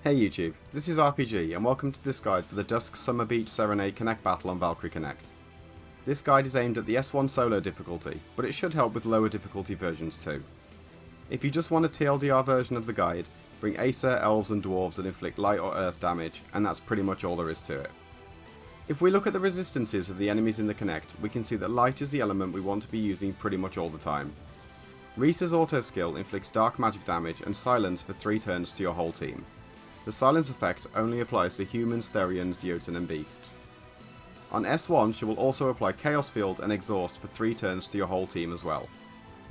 Hey YouTube, this is RPG and welcome to this guide for the Dusk Summer Beach Serenade Connect battle on Valkyrie Connect. This guide is aimed at the S1 solo difficulty, but it should help with lower difficulty versions too. If you just want a TLDR version of the guide, bring Acer, Elves and Dwarves that inflict light or earth damage, and that's pretty much all there is to it. If we look at the resistances of the enemies in the Connect, we can see that light is the element we want to be using pretty much all the time. Risa's auto skill inflicts dark magic damage and silence for 3 turns to your whole team. The silence effect only applies to humans, Therians, Jotun and beasts. On S1 she will also apply Chaos Field and Exhaust for 3 turns to your whole team as well.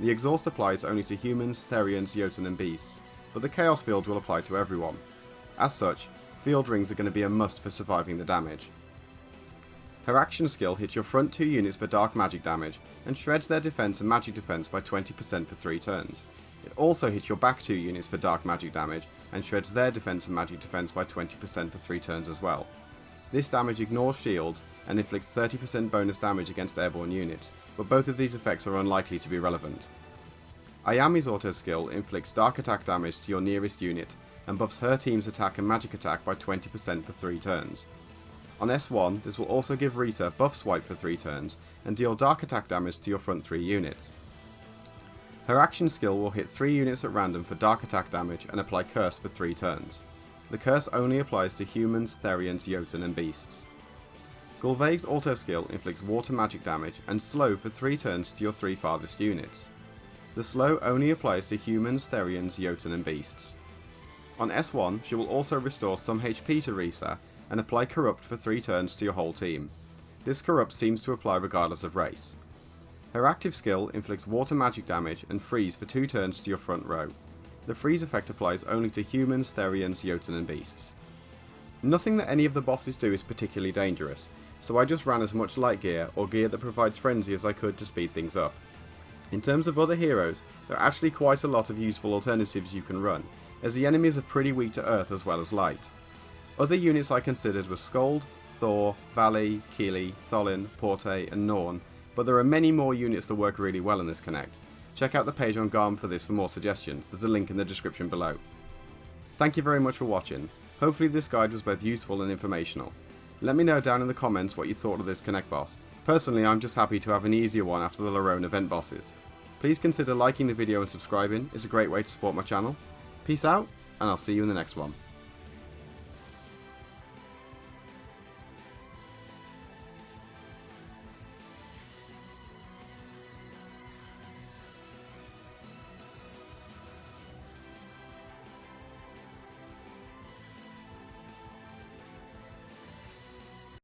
The Exhaust applies only to humans, Therians, Jotun and beasts, but the Chaos Field will apply to everyone. As such, Field Rings are going to be a must for surviving the damage. Her action skill hits your front 2 units for dark magic damage and shreds their defense and magic defense by 20% for 3 turns. It also hits your back 2 units for dark magic damage and shreds their defense and magic defense by 20% for 3 turns as well. This damage ignores shields and inflicts 30% bonus damage against airborne units, but both of these effects are unlikely to be relevant. Ayami's auto skill inflicts dark attack damage to your nearest unit and buffs her team's attack and magic attack by 20% for 3 turns. On S1 this will also give Risa buff swipe for 3 turns and deal dark attack damage to your front 3 units. Her action skill will hit 3 units at random for dark attack damage and apply Curse for 3 turns. The Curse only applies to humans, Therians, Jotun and beasts. Gulveig's auto skill inflicts water magic damage and slow for 3 turns to your 3 farthest units. The slow only applies to humans, Therians, Jotun and beasts. On S1 she will also restore some HP to Risa and apply Corrupt for 3 turns to your whole team. This Corrupt seems to apply regardless of race. Her active skill inflicts water magic damage and freeze for 2 turns to your front row. The freeze effect applies only to humans, Therians, Jotun and beasts. Nothing that any of the bosses do is particularly dangerous, so I just ran as much light gear or gear that provides frenzy as I could to speed things up. In terms of other heroes, there are actually quite a lot of useful alternatives you can run, as the enemies are pretty weak to earth as well as light. Other units I considered were Skald, Thor, Valley, Keely, Tholin, Porte and Norn, but there are many more units that work really well in this Connect. Check out the page on Garm for this for more suggestions, there's a link in the description below. Thank you very much for watching, hopefully this guide was both useful and informational. Let me know down in the comments what you thought of this Connect boss. Personally I'm just happy to have an easier one after the Larone event bosses. Please consider liking the video and subscribing, it's a great way to support my channel. Peace out, and I'll see you in the next one.